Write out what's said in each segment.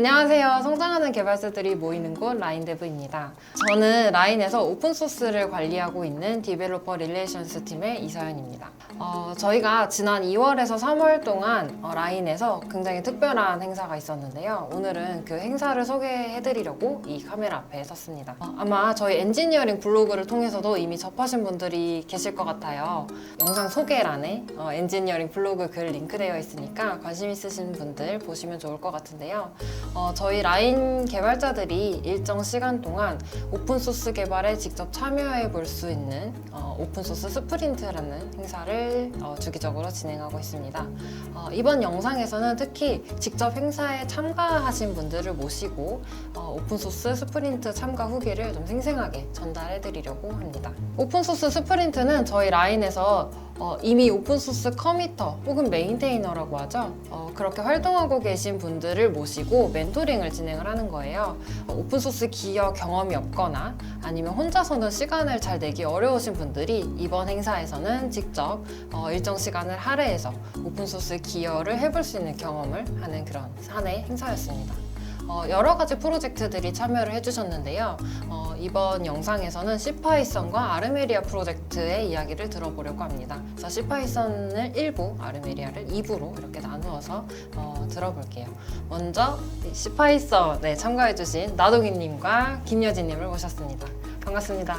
안녕하세요. 성장하는 개발자들이 모이는 곳 라인데브입니다. 저는 라인에서 오픈소스를 관리하고 있는 디벨로퍼 릴레이션스 팀의 이서연입니다. 저희가 지난 2월에서 3월 동안 라인에서 굉장히 특별한 행사가 있었는데요. 오늘은 그 행사를 소개해드리려고 이 카메라 앞에 섰습니다. 아마 저희 엔지니어링 블로그를 통해서도 이미 접하신 분들이 계실 것 같아요. 영상 소개란에 엔지니어링 블로그 글 링크되어 있으니까 관심 있으신 분들 보시면 좋을 것 같은데요. 저희 라인 개발자들이 일정 시간 동안 오픈소스 개발에 직접 참여해 볼 수 있는 오픈소스 스프린트라는 행사를 주기적으로 진행하고 있습니다. 이번 영상에서는 특히 직접 행사에 참가하신 분들을 모시고 오픈소스 스프린트 참가 후기를 좀 생생하게 전달해 드리려고 합니다. 오픈소스 스프린트는 저희 라인에서 이미 오픈소스 커미터 혹은 메인테이너라고 하죠. 그렇게 활동하고 계신 분들을 모시고 멘토링을 진행을 하는 거예요. 오픈소스 기여 경험이 없거나 아니면 혼자서는 시간을 잘 내기 어려우신 분들이 이번 행사에서는 직접 일정 시간을 할애해서 오픈소스 기여를 해볼 수 있는 경험을 하는 그런 사내 행사였습니다. 여러 가지 프로젝트들이 참여를 해주셨는데요. 이번 영상에서는 C파이썬과 아르메리아 프로젝트의 이야기를 들어보려고 합니다. 그래서 C파이썬을 1부, 아르메리아를 2부로 이렇게 나누어서 들어볼게요. 먼저 C파이썬에 참가해주신 나동희님과 김여진님을 모셨습니다. 반갑습니다.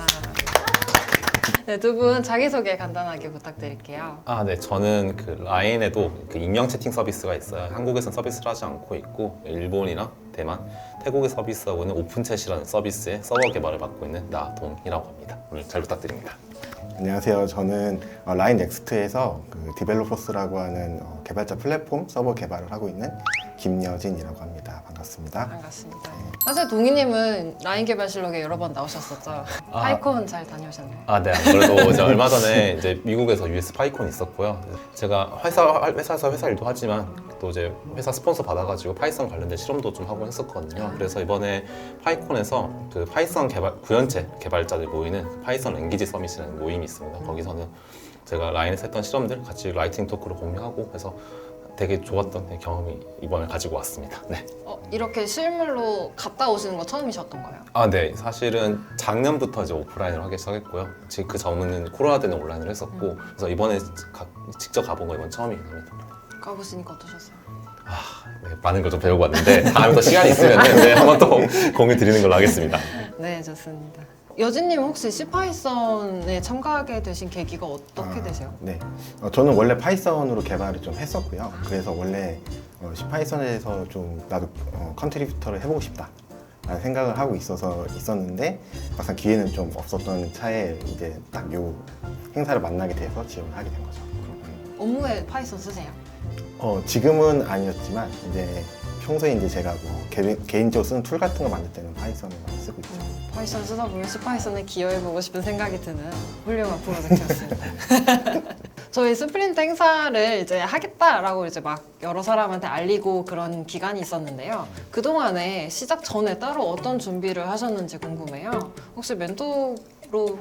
네, 두 분 자기소개 간단하게 부탁드릴게요. 네. 저는 그 라인에도 그 익명 채팅 서비스가 있어요. 한국에선 서비스를 하지 않고 있고 일본이나 대만, 태국에 서비스하고 있는 오픈챗이라는 서비스의 서버 개발을 맡고 있는 나동이라고 합니다. 오늘 잘 부탁드립니다. 안녕하세요. 저는 라인 넥스트에서 그 디벨로퍼스라고 하는 개발자 플랫폼 서버 개발을 하고 있는 김여진이라고 합니다. 반갑습니다. 반갑습니다. 사실 동희님은 라인 개발실록에 여러 번 나오셨었죠. 파이콘 잘 다녀오셨나요? 네. 아무래도 이제 얼마 전에 이제 미국에서 US 파이콘 있었고요. 제가 회사에서 회사 일도 하지만 또 이제 회사 스폰서 받아가지고 파이썬 관련된 실험도 좀 하고 했었거든요. 그래서 이번에 파이콘에서 그 파이썬 개발 구현체 개발자들 모이는 그 파이썬 랭귀지 서밋이라는 모임이 있습니다. 거기서는 제가 라인에서 했던 실험들 같이 라이팅 토크로 공유하고 해서 되게 좋았던 경험이 이번에 가지고 왔습니다. 네. 이렇게 실물로 갔다 오시는 거 처음이셨던 거예요? 네. 사실은 작년부터 이제 오프라인으로 하기 시작했고요. 지금 그 전에는 코로나 때는 온라인으로 했었고, 그래서 이번에 직접 가본 거 이번 처음이긴 합니다. 가보시니까 어떠셨어요? 네, 많은 걸 좀 배우고 왔는데 다음에 또 시간이 있으면 한번 또 공유 드리는 걸로 하겠습니다. 네, 좋습니다. 여진님 혹시 C파이썬에 참가하게 되신 계기가 어떻게 되세요? 네. 저는 원래 파이썬으로 개발을 좀 했었고요. 그래서 원래 C파이썬에서 좀 나도 컨트리뷰터를 해보고 싶다 라는 생각을 하고 있었는데 막상 기회는 좀 없었던 차에 이제 딱 요 행사를 만나게 돼서 지원을 하게 된 거죠. 업무에 파이썬 쓰세요? 지금은 아니었지만 이제 평소에 이제 제가 뭐 개인적으로 쓰는 툴 같은 거 만들 때는 파이썬을 많이 쓰고 있죠. 파이썬 쓰다 보면 C파이썬에 기여해보고 싶은 생각이 드는 훌륭한 프로젝트였습니다. 저희 스프린트 행사를 이제 하겠다라고 이제 막 여러 사람한테 알리고 그런 기간이 있었는데요. 그동안에 시작 전에 따로 어떤 준비를 하셨는지 궁금해요. 혹시 멘토로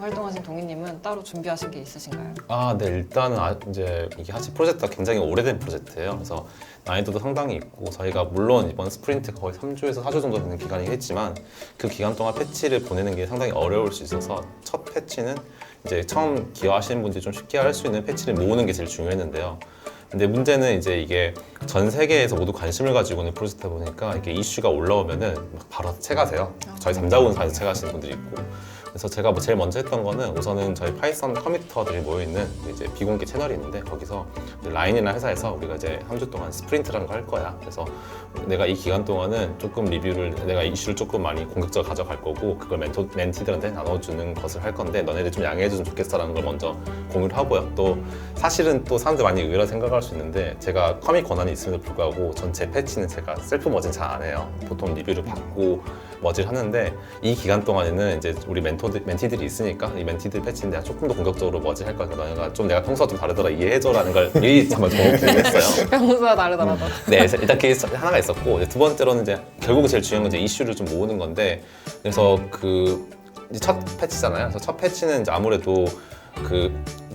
활동하신 동희님은 따로 준비하신 게 있으신가요? 네. 일단은 이제 이게 사실 프로젝트가 굉장히 오래된 프로젝트예요. 그래서 난이도도 상당히 있고 저희가 물론 이번 스프린트 거의 3주에서 4주 정도 되는 기간이긴 했지만 그 기간 동안 패치를 보내는 게 상당히 어려울 수 있어서 첫 패치는 이제 처음 기여하시는 분들이 좀 쉽게 할 수 있는 패치를 모으는 게 제일 중요했는데요. 근데 문제는 이제 이게 전 세계에서 모두 관심을 가지고 있는 프로젝트다 보니까 이게 이슈가 올라오면은 막 바로 채가세요. 저희 잠자고는 채가시는 분들이 있고. 그래서 제가 제일 먼저 했던 거는 우선은 저희 파이썬 커미터들이 모여있는 이제 비공개 채널이 있는데 거기서 라인이나 회사에서 우리가 이제 3주 동안 스프린트라는 걸 할 거야. 그래서 내가 이 기간 동안은 조금 내가 이슈를 조금 많이 공격적으로 가져갈 거고 그걸 멘티들한테 나눠주는 것을 할 건데 너네들 좀 양해해주면 좋겠어라는 걸 먼저 공유를 하고요. 또 사실은 또 사람들 많이 의외로 생각할 수 있는데 제가 커밋 권한이 있음에도 불구하고 전체 패치는 제가 셀프 머진 잘 안 해요. 보통 리뷰를 받고 머지를 하는데 이 기간 동안에는 이제 우리 멘티들이 있으니까 이 멘티들 패치는 내가 조금 더 공격적으로 머지 할 거야. 너네가 좀 내가 평소와 좀 다르더라 이해해줘라는 걸 미리 한번 정해주긴 했어요. 평소와 다르더라도. 네, 일단 그게 하나가 있었고 이제 두 번째로는 이제 결국 제일 중요한 건 이제 이슈를 좀 모으는 건데 그래서 이제 첫 패치잖아요. 그래서 첫 패치는 이제 아무래도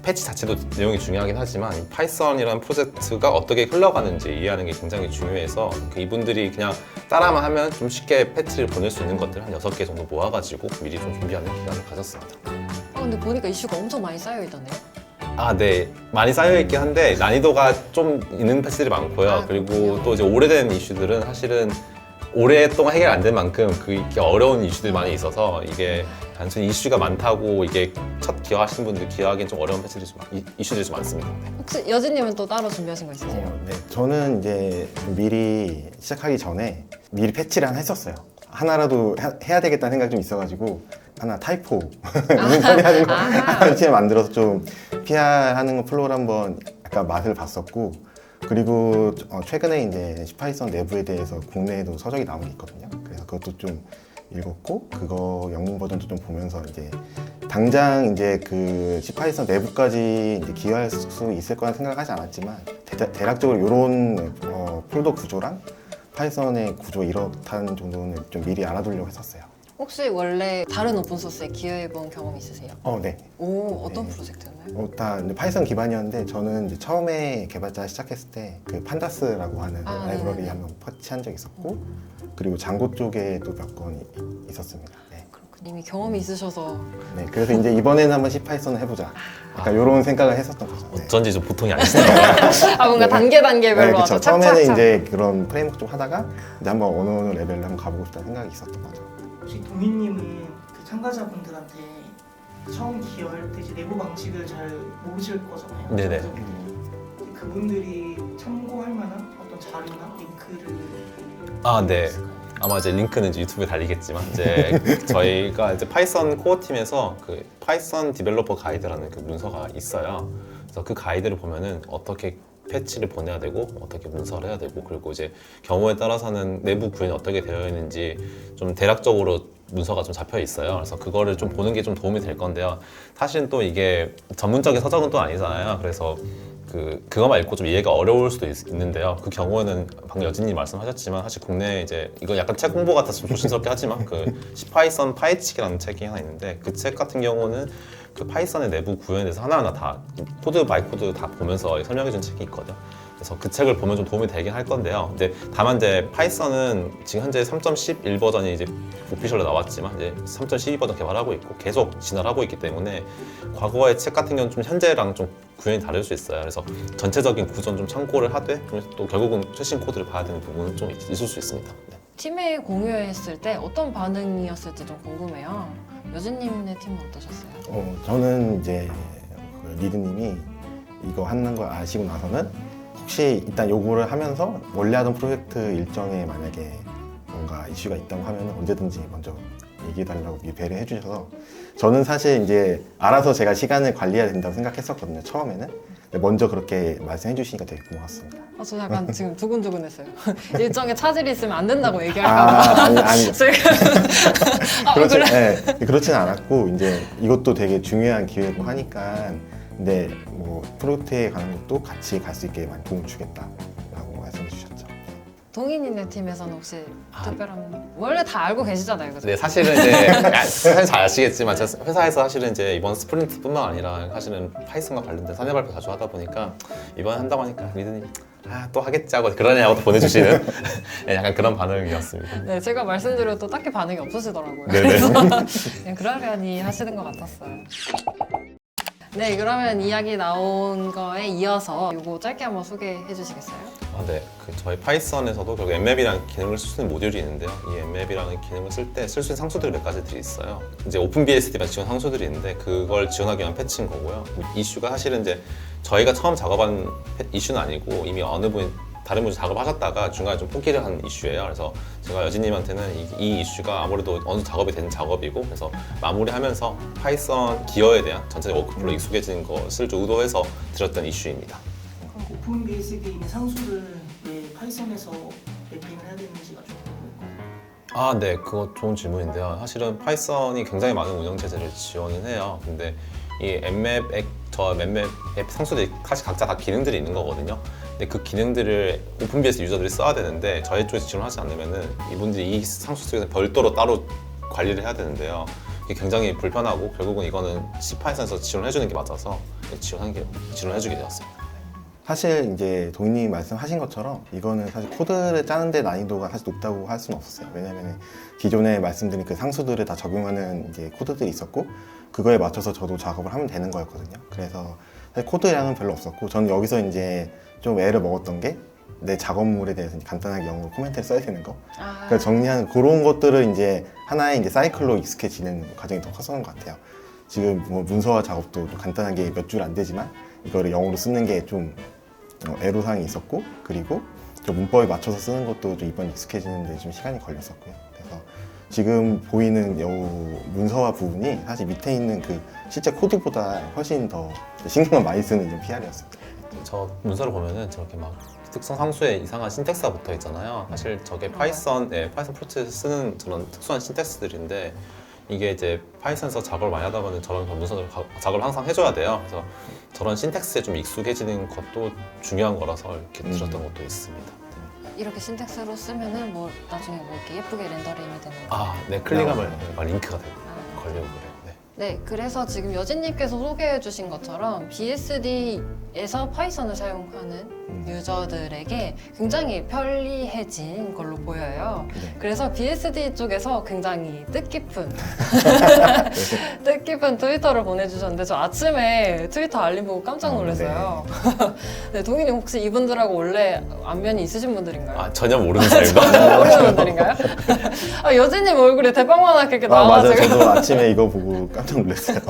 패치 자체도 내용이 중요하긴 하지만 이 파이썬이라는 프로젝트가 어떻게 흘러가는지 이해하는 게 굉장히 중요해서 이분들이 그냥 따라만 하면 좀 쉽게 패치를 보낼 수 있는 것들 한 6개 정도 모아가지고 미리 좀 준비하는 기간을 가졌습니다. 근데 보니까 이슈가 엄청 많이 쌓여 있던데요? 아, 네. 많이 쌓여있긴 한데 난이도가 좀 있는 패치들이 많고요. 아, 그리고 그렇군요. 또 이제 오래된 이슈들은 사실은 오랫동안 해결 안 된 만큼 그게 어려운 이슈들이 많이 있어서 이게 단순히 이슈가 많다고 이게 첫 기여하신 분들 기여하기엔 좀 어려운 패치들이 이슈들이 좀 많습니다. 네. 혹시 여진님은 또 따로 준비하신 거 있으세요? 네, 저는 이제 미리 시작하기 전에 미리 패치를 하나 했었어요. 하나라도 해야 되겠다는 생각이 좀 있어가지고 하나 타이포 이름 처리하는 거 하나 만들어서 좀 PR하는 거 플로우를 한번 약간 맛을 봤었고, 그리고 최근에 이제 시파이썬 내부에 대해서 국내에도 서적이 나온 게 있거든요. 그래서 그것도 좀 읽었고, 그거 영문 버전도 좀 보면서 이제 당장 이제 그 시파이썬 내부까지 이제 기여할 수 있을 거라는 생각을 하지 않았지만 대략적으로 이런 폴더 구조랑 파이썬의 구조 이렇다는 정도는 좀 미리 알아두려고 했었어요. 혹시 원래 다른 오픈소스에 기여해본 경험 있으세요? 네. 오, 어떤 네. 프로젝트였나요? 다 이제 파이썬 기반이었는데 저는 이제 처음에 개발자 시작했을 때 그 판다스라고 하는 라이브러리 네네네. 한번 퍼치한 적이 있었고, 그리고 장고 쪽에도 몇 건 있었습니다. 네. 그렇군요. 이미 경험이 있으셔서 네, 그래서 이제 이번에는 한번 시파이썬을 해보자. 약간 이런 생각을 했었던 거죠. 네. 어쩐지 좀 보통이 아니시네요. 뭔가 네. 단계별로 네, 와서 그쵸. 처음에는 착착착. 이제 그런 프레임워크 좀 하다가 이제 한번 어느 레벨로 한번 가보고 싶다는 생각이 있었던 거죠. 혹시 동희님은 그 참가자분들한테 처음 기여할 때 이제 내부 방식을 잘 모르실 거잖아요. 네네. 그래서 그분들이 참고할 만한 어떤 자료나 링크를 아, 네. 아마 이제 링크는 이제 유튜브에 달리겠지만 이제 저희가 이제 파이썬 코어 팀에서 그 파이썬 디벨로퍼 가이드라는 그 문서가 있어요. 그래서 그 가이드를 보면은 어떻게 패치를 보내야 되고 어떻게 문서를 해야 되고, 그리고 이제 경우에 따라서는 내부 구현이 어떻게 되어 있는지 좀 대략적으로 문서가 좀 잡혀 있어요. 그래서 그거를 좀 보는 게 좀 도움이 될 건데요. 사실은 또 이게 전문적인 서적은 또 아니잖아요. 그래서 그거만 읽고 좀 이해가 어려울 수도 있는데요. 그 경우에는 방금 여진님 말씀하셨지만 사실 국내에 이제 이거 약간 책 공부 같아서 좀 조심스럽게 하지만 그 시파이썬 파헤치기라는 책이 하나 있는데, 그 책 같은 경우는 그 파이썬의 내부 구현에 대해서 하나하나 다 코드 바이 코드 다 보면서 설명해 준 책이 있거든요. 그래서 그 책을 보면 좀 도움이 되긴 할 건데요. 근데 다만 이제 파이썬은 지금 현재 3.11 버전이 이제 오피셜로 나왔지만 이제 3.12 버전 개발하고 있고 계속 진화를 하고 있기 때문에 과거의 책 같은 경우는 좀 현재랑 좀 구현이 다를 수 있어요. 그래서 전체적인 구조는 좀 참고를 하되 또 결국은 최신 코드를 봐야 되는 부분은 좀 있을 수 있습니다. 네. 팀에 공유했을 때 어떤 반응이었을지 좀 궁금해요. 여진님의 팀은 어떠셨어요? 저는 이제 그 리드님이 이거 하는 걸 아시고 나서는 혹시 일단 요거를 하면서 원래 하던 프로젝트 일정에 만약에 뭔가 이슈가 있다고 하면 언제든지 먼저 얘기해달라고 미리 배려해 주셔서, 저는 사실 이제 알아서 제가 시간을 관리해야 된다고 생각했었거든요, 처음에는. 근데 먼저 그렇게 말씀해 주시니까 되게 고맙습니다. 저 약간 지금 두근두근했어요. 일정에 차질이 있으면 안 된다고 얘기할까 아니. 지금 그렇지, 그래? 네, 그렇지는 않았고, 이제 이것도 되게 중요한 기회고 하니까, 근데 뭐 프로젝트에 가는 것도 같이 갈 수 있게 많이 도움을 주겠다라고 말씀해 주셨죠. 동인이네 팀에서는 혹시 특별한 원래 다 알고 계시잖아요, 그죠? 네, 사실은 이제 사실 잘 아시겠지만 제 회사에서 사실은 이제 이번 스프린트뿐만 아니라 사실은 파이썬과 관련된 사내 발표 자주 하다 보니까 이번에 한다고 하니까 리드님 또 하겠지 하고 그러냐고 또 보내주시는 네, 약간 그런 반응이었습니다. 네, 제가 말씀드려도 딱히 반응이 없으시더라고요. 네네. 그래서 그냥 그러려니 하시는 것 같았어요. 네, 그러면 이야기 나온 거에 이어서 이거 짧게 한번 소개해 주시겠어요? 네. 저희 파이썬에서도 결국 엠맵이라는 기능을 쓸 수 있는 모듈이 있는데요. 이 엠맵이라는 기능을 쓸 때 쓸 수 있는 상수들이 몇 가지들이 있어요. 이제 오픈BSD만 지원 상수들이 있는데 그걸 지원하기 위한 패치인 거고요. 이슈가 사실은 이제 저희가 처음 작업한 이슈는 아니고 이미 어느 분이 다른 분이 작업하셨다가 중간에 좀 포기를 한 이슈예요. 그래서 제가 여진님한테는 이 이슈가 아무래도 어느 정도 작업이 된 작업이고, 그래서 마무리하면서 파이썬 기여에 대한 전체적 워크플로우 익숙해지는 것을 좀 의도해서 드렸던 이슈입니다. 그럼 오픈BSD에 있는 상수를 왜 파이썬에서 매핑을 해야 되는지가 좀 궁금해요. 네, 그거 좋은 질문인데요. 사실은 파이썬이 굉장히 많은 운영체제를 지원을 해요. 근데 이 엠맵, 맵맵 앱 상수들이 사실 각자 다 기능들이 있는 거거든요. 근데 그 기능들을 오픈BS 유저들이 써야 되는데 저희 쪽에서 지원하지 않으면은 이분들이 이 상수 쪽에서 별도로 따로 관리를 해야 되는데요. 이게 굉장히 불편하고 결국은 이거는 C 파이썬에서 지원을 해주는 게 맞아서 지원해주게 되었습니다. 사실 이제 도희님 말씀하신 것처럼 이거는 사실 코드를 짜는데 난이도가 사실 높다고 할 수는 없었어요. 왜냐면 기존에 말씀드린 그 상수들을 다 적용하는 이제 코드들이 있었고 그거에 맞춰서 저도 작업을 하면 되는 거였거든요. 그래서 사실 코드량은 별로 없었고 저는 여기서 이제 좀 애를 먹었던 게 내 작업물에 대해서 간단하게 영어로 코멘트를 써야 되는 거. 그러니까 정리하는 그런 것들을 이제 하나의 이제 사이클로 익숙해지는 과정이 더 컸었던 것 같아요. 지금 뭐 문서화 작업도 간단하게 몇 줄 안 되지만 이거를 영어로 쓰는 게 좀 애로사항이 있었고 그리고 저 문법에 맞춰서 쓰는 것도 좀 이번 익숙해지는데 좀 시간이 걸렸었고요. 그래서 지금 보이는 요 문서화 부분이 사실 밑에 있는 그 실제 코드보다 훨씬 더 신경을 많이 쓰는 좀 PR이었습니다. 저 문서를 보면은 저렇게 막 특성 상수에 이상한 신텍스가 붙어 있잖아요. 사실 저게 파이썬 프로젝트에서 쓰는 저런 특수한 신텍스들인데 이게 이제 파이썬에서 작업을 많이 하다 보면 저런 문서들 작업을 항상 해줘야 돼요. 그래서 저런 신텍스에 좀 익숙해지는 것도 중요한 거라서 이렇게 들었던 것도 있습니다. 이렇게 신텍스로 쓰면은 뭐 나중에 뭐 이렇게 예쁘게 렌더링이 되는 거. 네, 클릭하면 링크가 되고 걸리고 그래요. 네, 그래서 지금 여진님께서 소개해 주신 것처럼 BSD에서 파이썬을 사용하는 유저들에게 굉장히 편리해진 걸로 보여요. 네. 그래서 BSD 쪽에서 굉장히 뜻깊은 뜻깊은 트위터를 보내주셨는데 저 아침에 트위터 알림 보고 깜짝 놀랐어요. 네, 동희님 혹시 이분들하고 원래 안면이 있으신 분들인가요? 전혀 모르는 사이가. 모르는 분들인가요? 여진님 얼굴에 대빵만하게 이렇게 나와가지고. 맞아요. 저도 아침에 이거 보고 깜짝 놀랐어요.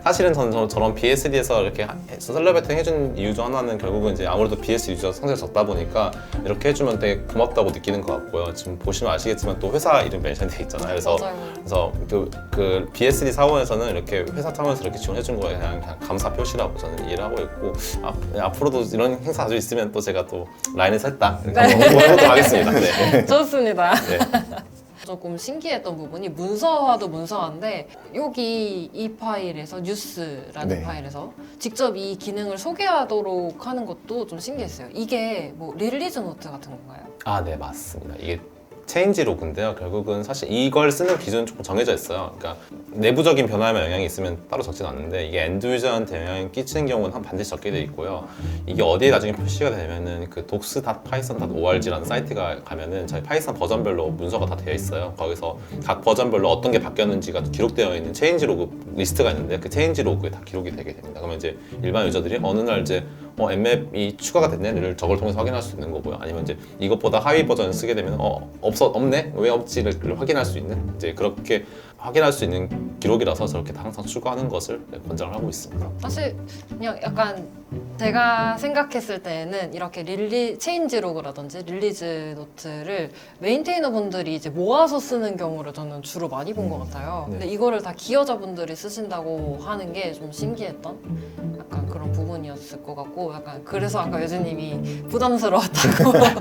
사실은 저런 BSD에서 이렇게 셀러베팅 해준 이유 중 하나는 결국은 이제 아무래도 BSD 유저 상대가 적다 보니까 이렇게 해주면 되게 고맙다고 느끼는 것 같고요. 지금 보시면 아시겠지만 또 회사 이름 멘션돼 있잖아요. 그래서 그 BSD 사원에서는 이렇게 회사 차원에서 이렇게 지원해준 거에 그냥 감사 표시라고 저는 이해를 하고 있고 앞으로도 이런 행사 자주 있으면 또 제가 또 라인에서 했다 이렇게 홍보하도록 하겠습니다. 네. 좋습니다. 네. 조금 신기했던 부분이 문서화도 문서화인데 여기 이 파일에서 뉴스라는 네. 파일에서 직접 이 기능을 소개하도록 하는 것도 좀 신기했어요. 이게 뭐 릴리즈 노트 같은 건가요? 네, 맞습니다. 이게 체인지 로그인데요. 결국은 사실 이걸 쓰는 기준은 조금 정해져 있어요. 그러니까 내부적인 변화에만 영향이 있으면 따로 적지는 않는데 이게 엔드 유저한테 영향을 끼치는 경우는 반드시 적게 돼 있고요. 이게 어디에 나중에 표시가 되냐면은 그 docs.python.org라는 사이트가 가면은 저희 파이썬 버전별로 문서가 다 되어 있어요. 거기서 각 버전별로 어떤 게 바뀌었는지가 기록되어 있는 체인지 로그 리스트가 있는데 그 체인지 로그에 다 기록이 되게 됩니다. 그러면 이제 일반 유저들이 어느 날 이제 엠맵이 추가가 됐네를 저걸 통해서 확인할 수 있는 거고요. 아니면 이제 이것보다 하위 버전을 쓰게 되면 없네? 왜 없지를 확인할 수 있는 이제 그렇게 확인할 수 있는 기록이라서 저렇게 항상 추가하는 것을 권장을 하고 있습니다. 사실 그냥 약간 제가 생각했을 때는 이렇게 체인지 로그라든지 릴리즈 노트를 메인테이너 분들이 이제 모아서 쓰는 경우를 저는 주로 많이 본 것 같아요. 네. 근데 이거를 다 기여자분들이 쓰신다고 하는 게 좀 신기했던 약간 그런 부분이었을 것 같고 약간 그래서 아까 여진님이 부담스러웠다고. 네.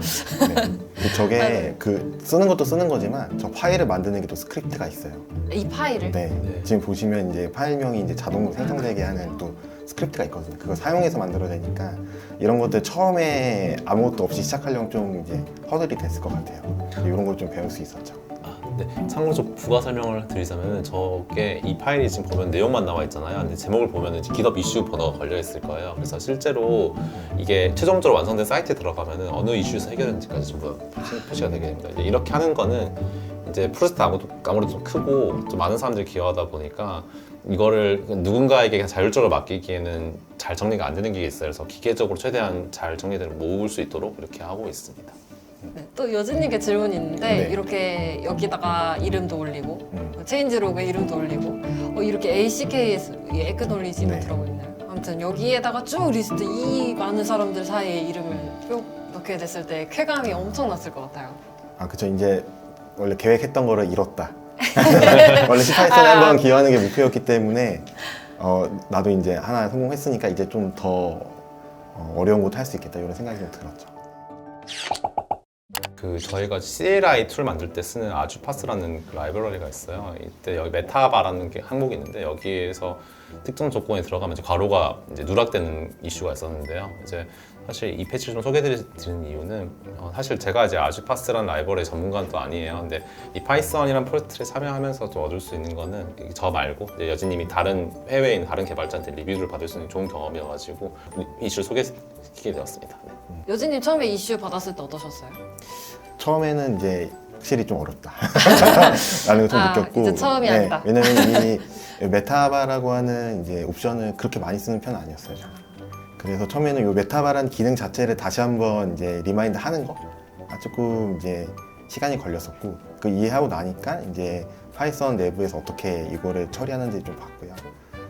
저게 그 쓰는 것도 쓰는 거지만 저 파일을 만드는 게 또 스크립트가 있어요. 이 파일을? 네. 지금 보시면 이제 파일명이 이제 자동으로 생성되게 하는 또 스크립트가 있거든요. 그거 사용해서 만들어내니까 이런 것들 처음에 아무것도 없이 시작하려면 좀 이제 허들이 됐을 것 같아요. 이런 걸 좀 배울 수 있었죠. 네, 참고로 좀 부가 설명을 드리자면 저게 이 파일이 지금 보면 내용만 나와 있잖아요. 근데 제목을 보면 GitHub 이슈 번호가 걸려 있을 거예요. 그래서 실제로 이게 최종적으로 완성된 사이트에 들어가면 어느 이슈에서 해결했는지까지 전부 표시가 되게 됩니다. 이제 이렇게 하는 거는 이제 프로젝트 아무래도 좀 크고 좀 많은 사람들이 기여하다 보니까 이거를 누군가에게 자율적으로 맡기기에는 잘 정리가 안 되는 게 있어요. 그래서 기계적으로 최대한 잘 정리되고 모을 수 있도록 이렇게 하고 있습니다. 네, 또 여진님께 질문이 있는데 네. 이렇게 여기다가 이름도 올리고 체인지 로그에 이름도 올리고 이렇게 ACK에서 액놀리지먼 네. 들어가 있나요? 아무튼 여기에다가 쭉 리스트 이 많은 사람들 사이에 이름을 쭉 넣게 됐을 때 쾌감이 엄청났을 것 같아요. 그쵸. 이제 원래 계획했던 거를 이뤘다. 원래 시파이썬에 한번 기여하는 게 목표였기 때문에 나도 이제 하나 성공했으니까 이제 좀 더 어려운 것도 할 수 있겠다 이런 생각이 좀 들었죠. 저희가 CLI 툴 만들 때 쓰는 아주파스라는 그 라이브러리가 있어요. 이때 여기 메타바라는 게 항목이 있는데 여기에서 특정 조건에 들어가면 이제 괄호가 이제 누락되는 이슈가 있었는데요. 이제 사실 이 패치를 좀 소개해드리는 이유는 사실 제가 이제 아주파스라는 라이벌의 전문가는 또 아니에요. 근데 이 파이썬이라는 프로젝트에 참여하면서 좀 얻을 수 있는 거는 저 말고 이제 여진님이 다른 해외에 있는 다른 개발자한테 리뷰를 받을 수 있는 좋은 경험이어가지고 이슈를 소개시키게 되었습니다. 네. 여진님 처음에 이슈 받았을 때 어떠셨어요? 처음에는 이제 확실히 좀 어렵다 라는 걸 좀 느꼈고, 이제 처음이 아니다. 왜냐면 이 메타바라고 하는 이제 옵션을 그렇게 많이 쓰는 편은 아니었어요. 그래서 처음에는 이 메타바라는 기능 자체를 다시 한번 이제 리마인드 하는 거 조금 이제 시간이 걸렸었고, 그 이해하고 나니까 이제 파이썬 내부에서 어떻게 이거를 처리하는지 좀 봤고요.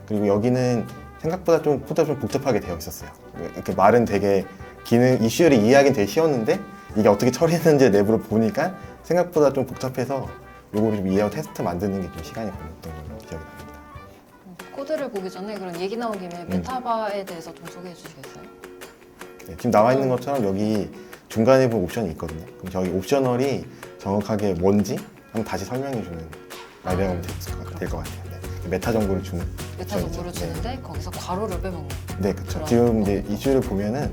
그리고 여기는 생각보다 좀 코드가 좀 복잡하게 되어 있었어요. 이렇게 말은 되게 기능 이슈를 이해하기는 되게 쉬웠는데 이게 어떻게 처리했는지 내부를 보니까 생각보다 좀 복잡해서 요거를 좀 이해하고 테스트 만드는 게 좀 시간이 걸렸던 걸로 기억이 납니다. 코드를 보기 전에 그런 얘기 나온 김에 메타바에 대해서 좀 소개해 주시겠어요? 네, 지금 나와 있는 것처럼 여기 중간에 보면 옵션이 있거든요. 그럼 저기 옵셔널이 정확하게 뭔지 한번 다시 설명해 주는 라이브러리가 될 것 같아요. 네. 메타 정보를 주는 메타 정보를 옵션이죠. 주는데 거기서 괄호를 빼먹는 네, 그렇죠. 그런 지금 이제 이슈를 보면은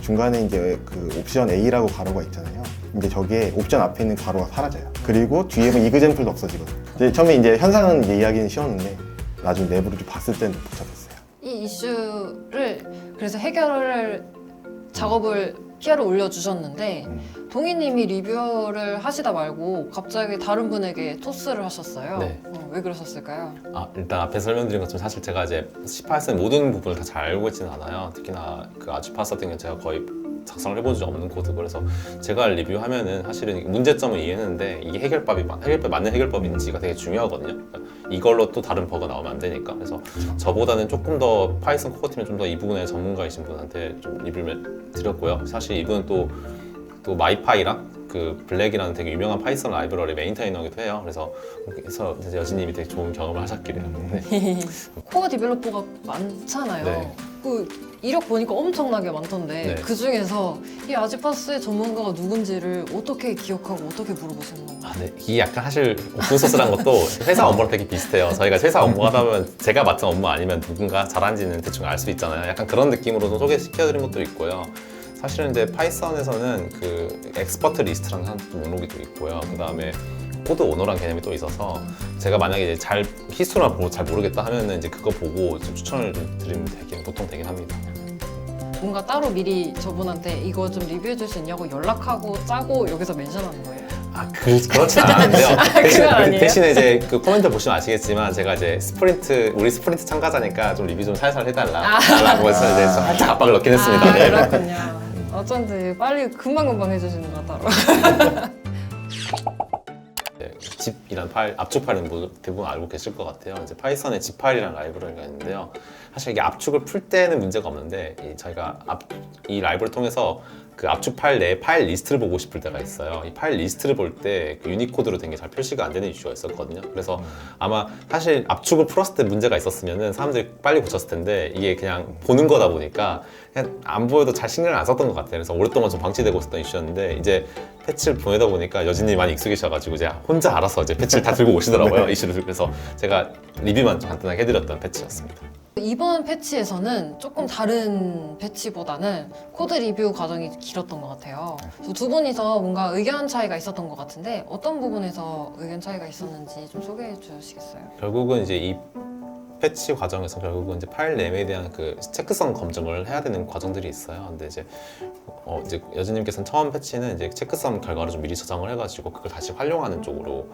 중간에 이제 그 옵션 A라고 괄호가 있잖아요. 이제 저기에 옵션 앞에 있는 괄호가 사라져요. 그리고 뒤에 보면 이그젠플도 없어지거든요. 이제 처음에 이제 현상은 이제 이야기는 쉬웠는데 나중에 내부를 좀 봤을 때는 복잡했어요. 이 이슈를 그래서 해결을 작업을 PR을 올려주셨는데 동희님이 리뷰어를 하시다 말고 갑자기 다른 분에게 토스를 하셨어요. 네. 왜 그러셨을까요? 일단 앞에 설명드린 것처럼 사실 제가 이제 C++의 모든 부분을 다 잘 알고 있지는 않아요. 특히나 그 아주파스 같은 경우는 제가 거의 작성을 해본 적 없는 코드. 그래서 제가 리뷰하면은 사실은 문제점을 이해했는데 이게 맞는 해결법인지가 되게 중요하거든요. 그러니까 이걸로 또 다른 버그가 나오면 안 되니까. 그래서 저보다는 조금 더 파이썬 코어팀에 좀 더 이 부분에 전문가이신 분한테 좀 리뷰를 드렸고요. 사실 이분은 또 마이파이랑 그 블랙이라는 되게 유명한 파이썬 라이브러리 메인테이너기도 해요. 그래서 이제 여진님이 되게 좋은 경험을 하셨기를. 네. 코어 디벨로퍼가 많잖아요. 네. 그 이력 보니까 엄청나게 많던데 네. 그 중에서 이 아지파스의 전문가가 누군지를 어떻게 기억하고 어떻게 물어보시는 건가요? 네. 이게 약간 사실 오픈소스란 것도 회사 업무랑 되게 비슷해요. 저희가 회사 업무 하다 보면 제가 맡은 업무 아니면 누군가 잘하는지는 대충 알 수 있잖아요. 약간 그런 느낌으로도 소개시켜드린 것도 있고요. 사실은 이제 파이썬에서는 그 엑스퍼트 리스트라는 한 목록이 또 있고요. 그 다음에 코드 오너라는 개념이 또 있어서 제가 만약에 이제 히스토리만 보고 잘 모르겠다 하면은 이제 그거 보고 좀 추천을 좀 드리면 보통 되긴 합니다. 뭔가 따로 미리 저분한테 이거 좀 리뷰해 줄 수 있냐고 연락하고 짜고 여기서 멘션하는 거예요. 그렇진 않은데요. 그건 아니에요? 대신에 이제 그 코멘트 보시면 아시겠지만 제가 이제 우리 스프린트 참가자니까 좀 리뷰 좀 살살 해달라고 해서 이제 좀 살짝 압박을 넣긴 했습니다. 네. 그렇군요. 어쩐지 빨리 금방금방 해주시는 것 같더라고요. zip이란 파일, 압축 파일은 대부분 알고 계실 것 같아요. 이제 파이썬에 zip 파일이라는 라이브러리가 있는데요. 사실 이게 압축을 풀 때는 문제가 없는데 저희가 이 라이브러리를 통해서 그 압축 파일 내에 파일 리스트를 보고 싶을 때가 있어요. 이 파일 리스트를 볼 때 그 유니코드로 된 게 잘 표시가 안 되는 이슈가 있었거든요. 그래서 아마 사실 압축을 풀었을 때 문제가 있었으면은 사람들이 빨리 고쳤을 텐데 이게 그냥 보는 거다 보니까 그냥 안 보여도 잘 신경을 안 썼던 것 같아요. 그래서 오랫동안 좀 방치되고 있었던 이슈였는데 이제 패치를 보내다 보니까 여진님이 많이 익숙해져가지고 이제 혼자 알아서 이제 패치를 다 들고 오시더라고요. 이슈를. 그래서 제가 리뷰만 좀 간단하게 해드렸던 패치였습니다. 이번 패치에서는 조금 다른 패치보다는 코드 리뷰 과정이 길었던 것 같아요. 그래서 두 분이서 뭔가 의견 차이가 있었던 것 같은데 어떤 부분에서 의견 차이가 있었는지 좀 소개해 주시겠어요? 결국은 이제 이 패치 과정에서 결국은 이제 파일 네임에 대한 그 체크성 검증을 해야 되는 과정들이 있어요. 근데 이제 여진님께서는 처음 패치는 이제 체크성 결과를 좀 미리 저장을 해가지고 그걸 다시 활용하는 쪽으로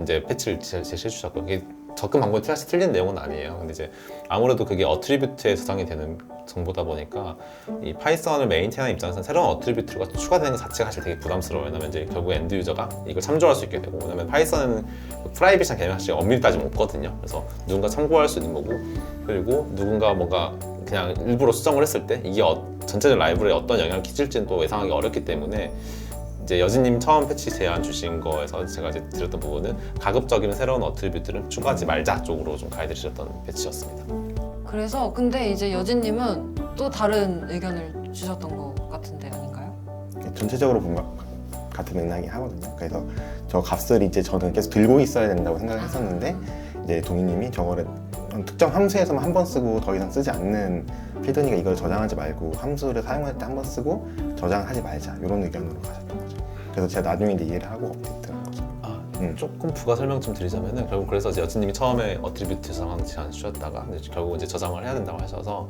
이제 패치를 제시해 주셨고 그게 접근 방법이 사실 틀린 내용은 아니에요. 근데 이제 아무래도 그게 어트리뷰트에 저장이 되는 정보다 보니까 이 파이썬을 메인테이너는 입장에서는 새로운 어트리뷰트가 추가되는 것 자체가 사실 되게 부담스러워요. 왜냐면 이제 결국 엔드 유저가 이걸 참조할 수 있게 되고 왜냐면 파이썬은 프라이빗한 개념이 사실 엄밀히 따지면 없거든요. 그래서 누군가 참고할 수 있는 거고 그리고 누군가 뭔가 그냥 일부러 수정을 했을 때 이게 전체적 라이브러리에 어떤 영향을 끼칠지는 또 예상하기 어렵기 때문에 이제 여진님 처음 패치 제안 주신 거에서 제가 이제 드렸던 부분은 가급적이면 새로운 어트리뷰트를 추가하지 말자 쪽으로 좀 가이드 주셨던 패치였습니다. 그래서 근데 이제 여진님은 또 다른 의견을 주셨던 것 같은데 아닌가요? 전체적으로 보면 같은 맥락이 하거든요. 그래서 저 값을 이제 저는 계속 들고 있어야 된다고 생각을 했었는데 이제 동희님이 저거를 특정 함수에서만 한 번 쓰고 더 이상 쓰지 않는 필드니까 이걸 저장하지 말고 함수를 사용할 때 한 번 쓰고 저장하지 말자 이런 의견으로 가셨던 거죠. 그래서 제가 나중에 이제 이해를 하고 업데이트한 거죠. 조금 부가 설명 좀 드리자면은 결국 그래서 이제 여친님이 처음에 어트리뷰트 저장 제안 주셨다가 이제 결국 이제 저장을 해야 된다고 하셔서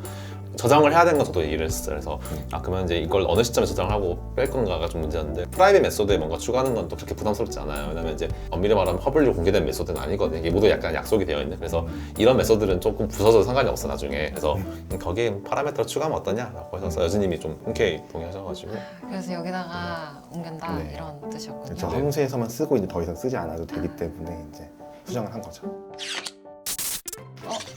저장을 해야 되는 건 저도 얘기를 했어요. 그래서 그러면 이제 이걸 어느 시점에 저장을 하고 뺄 건가가 좀 문제였는데 프라이빗 메소드에 뭔가 추가하는 건 또 그렇게 부담스럽지 않아요. 왜냐면 이제 엄밀히 말하면 퍼블릭으로 공개된 메소드는 아니거든요. 이게 모두 약간 약속이 되어 있는. 그래서 이런 메소드는 조금 부서져도 상관이 없어 나중에. 그래서 거기에 파라미터를 추가하면 어떠냐라고 해서 여진님이 좀 흔쾌히 동의하셔가지고 그래서 여기다가 옮긴다 네. 이런 뜻이었군요. 저 함수에서만 쓰고 이제 더 이상 쓰지 않아도 되기 때문에 이제 수정을 한 거죠.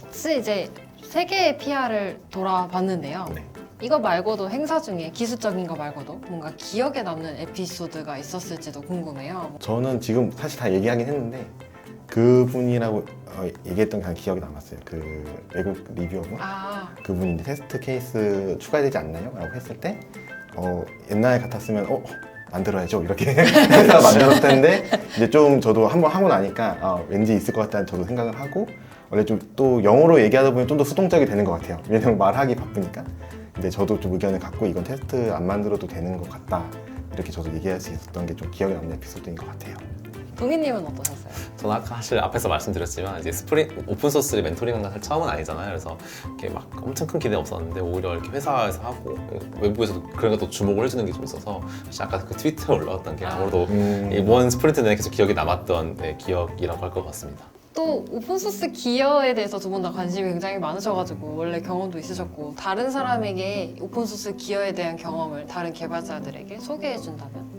혹시 이제 세 개의 PR을 돌아봤는데요. 네. 이거 말고도 행사 중에 기술적인 거 말고도 뭔가 기억에 남는 에피소드가 있었을지도 궁금해요. 저는 지금 사실 다 얘기하긴 했는데 그분이라고 얘기했던 게 한 기억이 남았어요. 그 외국 리뷰어분 아, 그분이 이제 테스트 케이스 추가되지 않나요? 라고 했을 때 옛날 같았으면 만들어야죠 이렇게 해서 만들었을 텐데 이제 좀 저도 한번 하고 나니까 왠지 있을 것 같다는 저도 생각을 하고 원래 좀 또 영어로 얘기하다 보면 좀 더 수동적이 되는 것 같아요. 왜냐면 말하기 바쁘니까. 근데 저도 좀 의견을 갖고 이건 테스트 안 만들어도 되는 것 같다 이렇게 저도 얘기할 수 있었던 게 좀 기억에 남는 에피소드인 것 같아요. 동희님은 어떠셨어요? 저는 아까 사실 앞에서 말씀드렸지만 이제 오픈소스를 멘토링한 건 사실 처음은 아니잖아요. 그래서 이렇게 막 엄청 큰 기대는 없었는데 오히려 이렇게 회사에서 하고 외부에서도 그런 것도 주목을 해주는 게 좀 있어서 사실 아까 그 트위터에 올라왔던 게 아무래도 이번 스프린트 내내 계속 기억에 남았던 기억이라고 할 것 같습니다. 또 오픈소스 기여에 대해서 두 분 다 관심이 굉장히 많으셔가지고 원래 경험도 있으셨고 다른 사람에게 오픈소스 기여에 대한 경험을 다른 개발자들에게 소개해준다면?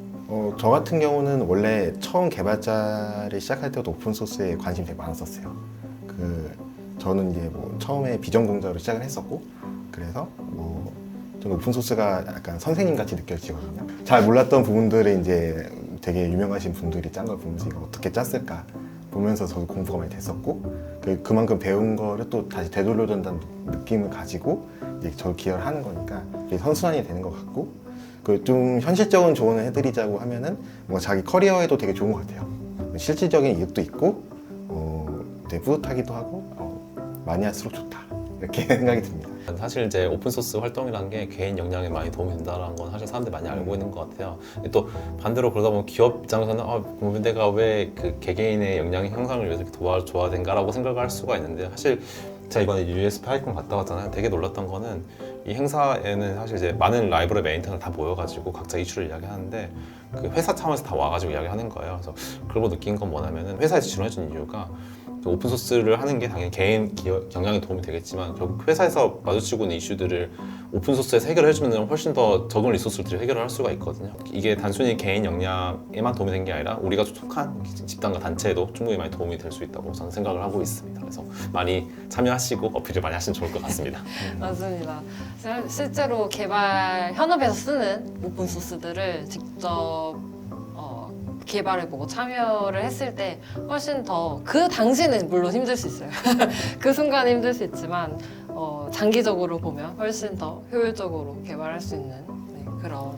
저 같은 경우는 원래 처음 개발자를 시작할 때부터 오픈소스에 관심이 되게 많았었어요. 저는 이제 처음에 비전공자로 시작을 했었고 그래서 저는 오픈소스가 약간 선생님 같이 느껴지거든요. 잘 몰랐던 부분들을 이제 되게 유명하신 분들이 짠 걸 보면서 이거 어떻게 짰을까 보면서 저도 공부가 많이 됐었고 그만큼 배운 거를 또 다시 되돌려준다는 느낌을 가지고 이제 저 기여를 하는 거니까 이게 선순환이 되는 것 같고 좀 현실적인 조언을 해드리자고 하면은 자기 커리어에도 되게 좋은 것 같아요. 실질적인 이득도 있고 되게 뿌듯하기도 하고 많이 할수록 좋다 이렇게 생각이 듭니다. 사실 이제 오픈소스 활동이라는 게 개인 역량에 많이 도움이 된다는 건 사실 사람들이 많이 알고 있는 것 같아요. 또 반대로 그러다 보면 기업 입장에서는 그럼 내가 왜 그 개개인의 역량의 향상을 위해서 이렇게 도와줘야 된가라고 생각을 할 수가 있는데 사실 제가 이번에 US 파이콘 갔다 왔잖아요. 되게 놀랐던 거는 이 행사에는 사실 이제 많은 라이브러리 메인터가 다 모여가지고 각자 이슈를 이야기하는데 그 회사 차원에서 다 와가지고 이야기하는 거예요. 그래서 그러고 느낀 건 뭐냐면은 회사에서 지원해준 이유가 오픈소스를 하는 게 당연히 개인 역량에 도움이 되겠지만 결국 회사에서 마주치고 있는 이슈들을 오픈소스에서 해결을 해주면 훨씬 더 적은 리소스들을 해결을 할 수가 있거든요. 이게 단순히 개인 역량에만 도움이 된 게 아니라 우리가 속한 집단과 단체에도 충분히 많이 도움이 될 수 있다고 저는 생각을 하고 있습니다. 그래서 많이 참여하시고 어필을 많이 하시면 좋을 것 같습니다. 맞습니다. 실제로 개발 현업에서 쓰는 오픈소스들을 직접 개발해보고 참여를 했을 때 훨씬 더 그 당시는 물론 힘들 수 있어요. 그 순간 힘들 수 있지만 장기적으로 보면 훨씬 더 효율적으로 개발할 수 있는 그런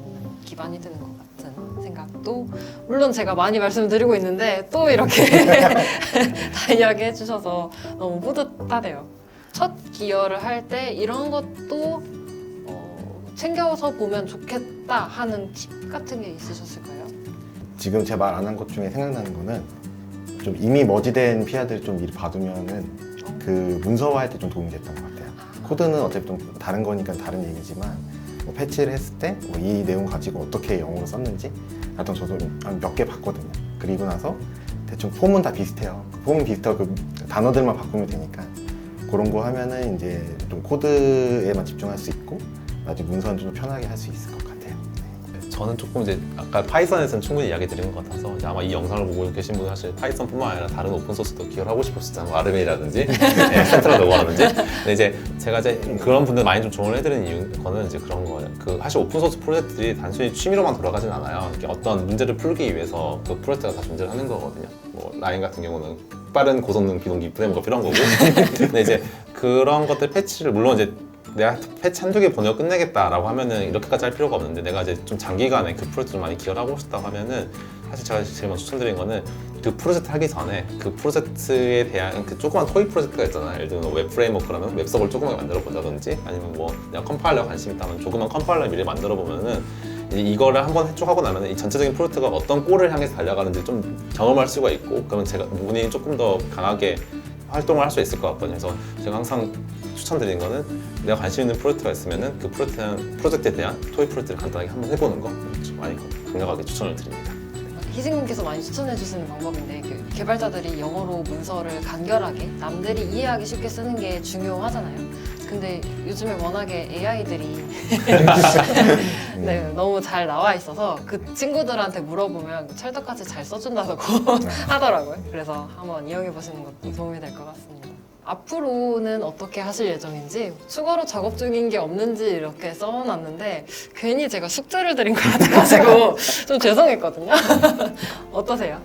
기반이 되는 것 같은 생각도 물론 제가 많이 말씀드리고 있는데 또 이렇게 다 이야기해 주셔서 너무 뿌듯하네요. 첫 기여를 할 때 이런 것도 챙겨서 보면 좋겠다 하는 팁 같은 게 있으셨을까요? 지금 제가 말 안 한 것 중에 생각나는 거는 좀 이미 머지된 PR들을 좀 미리 봐두면은 그 문서화할 때 좀 도움이 됐던 것 같아요. 코드는 어차피 좀 다른 거니까 다른 얘기지만 패치를 했을 때 이 내용 가지고 어떻게 영어로 썼는지 하여튼 저도 몇 개 봤거든요. 그리고 나서 대충 폼은 다 비슷해요. 폼은 비슷하고 그 단어들만 바꾸면 되니까 그런 거 하면은 이제 좀 코드에만 집중할 수 있고 나중에 문서는 좀 편하게 할 수 있을 것 같아요. 저는 조금 이제 아까 파이썬에서는 충분히 이야기 드린 것 같아서 이제 아마 이 영상을 보고 계신 분은 사실 파이썬뿐만 아니라 다른 오픈소스도 기여를 하고 싶으시잖아요. 아르메이라든지 센트럴 로고라든지. 근데 이제 제가 이제 그런 분들 많이 좀 조언을 해드리는 이유는 이제 그런 거예요. 사실 오픈소스 프로젝트들이 단순히 취미로만 돌아가진 않아요. 이렇게 어떤 문제를 풀기 위해서 그 프로젝트가 다 존재를 하는 거거든요. 라인 같은 경우는 빠른 고성능 비동기 프레임워크가 필요한 거고. 근데 이제 그런 것들 패치를 물론 이제 내가 패치 한두 개 보내고 끝내겠다라고 하면은 이렇게까지 할 필요가 없는데 내가 이제 좀 장기간에 그 프로젝트 좀 많이 기여를 하고 싶다고 하면은 사실 제가 제일 먼저 추천드린 거는 그 프로젝트 하기 전에 그 프로젝트에 대한 그 조그만 토이 프로젝트가 있잖아. 예를 들면 웹 프레임워크라면 웹서버를 조그맣게 만들어 본다든지 아니면 뭐 내가 컴파일러 관심 있다면 조그만 컴파일러 미리 만들어 보면은 이거를 한번 쭉 하고 나면 이 전체적인 프로젝트가 어떤 꼴을 향해서 달려가는지 좀 경험할 수가 있고 그러면 제가 본인이 조금 더 강하게 활동을 할 수 있을 것 같거든요. 그래서 제가 항상 추천드리는 거는 내가 관심 있는 프로젝트가 있으면은 그 프로젝트에 대한 토이 프로젝트를 간단하게 한번 해보는 거 많이 강력하게 추천을 드립니다. 희승님께서 많이 추천해 주시는 방법인데 그 개발자들이 영어로 문서를 간결하게 남들이 이해하기 쉽게 쓰는 게 중요하잖아요. 근데 요즘에 워낙에 AI들이 네, 너무 잘 나와 있어서 그 친구들한테 물어보면 찰떡같이 잘 써준다고 하더라고요. 그래서 한번 이용해 보시는 것도 도움이 될 것 같습니다. 앞으로는 어떻게 하실 예정인지 추가로 작업 중인 게 없는지 이렇게 써놨는데 괜히 제가 숙제를 드린 것 같아가지고 좀 죄송했거든요. 어떠세요?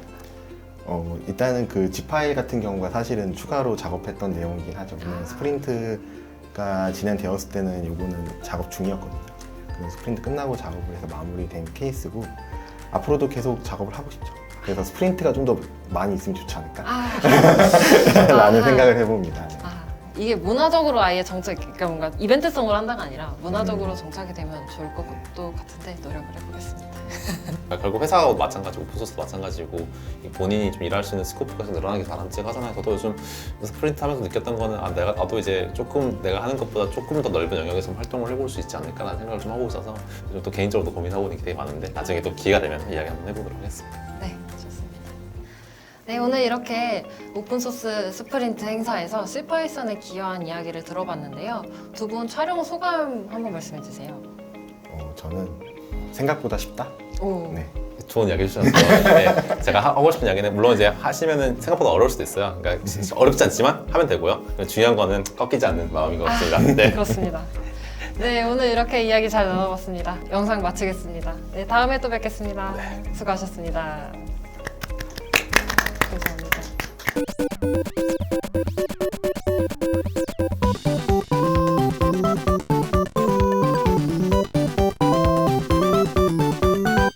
일단은 그 G 파일 같은 경우가 사실은 추가로 작업했던 내용이긴 하죠. 왜냐면 스프린트가 진행되었을 때는 요거는 작업 중이었거든요. 그래서 스프린트 끝나고 작업을 해서 마무리된 케이스고 앞으로도 계속 작업을 하고 싶죠. 그래서 스프린트가 좀 더 많이 있으면 좋지 않을까? 라는 생각을 해봅니다. 네. 이게 문화적으로 아예 정착, 그러니까 뭔가 이벤트성으로 한다가 아니라 문화적으로 정착이 되면 좋을 것도 같은데 노력을 해보겠습니다. 결국 회사도 마찬가지고 오픈소스도 마찬가지고 본인이 좀 일할 수 있는 스코프가 좀 늘어나기 바람직하게 하잖아요. 저도 요즘 스프린트 하면서 느꼈던 거는 나도 이제 조금 내가 하는 것보다 조금 더 넓은 영역에서 활동을 해볼 수 있지 않을까라는 생각을 좀 하고 있어서 요즘 또 개인적으로 고민하고 있는 게 되게 많은데 나중에 또 기회가 되면 이야기 한번 해보도록 하겠습니다. 네, 좋습니다. 네, 오늘 이렇게 오픈소스 스프린트 행사에서 C파이썬에 기여한 이야기를 들어봤는데요. 두 분 촬영 소감 한번 말씀해 주세요. 저는 생각보다 쉽다. 오. 네. 좋은 이야기 해주셔서 네, 제가 하고 싶은 이야기는 물론 이제 하시면은 생각보다 어려울 수도 있어요. 그러니까 어렵지 않지만 하면 되고요. 중요한 거는 꺾이지 않는 마음인 것 같습니다. 네. 그렇습니다. 네, 오늘 이렇게 이야기 잘 나눠봤습니다. 영상 마치겠습니다. 네, 다음에 또 뵙겠습니다. 수고하셨습니다. 감사합니다.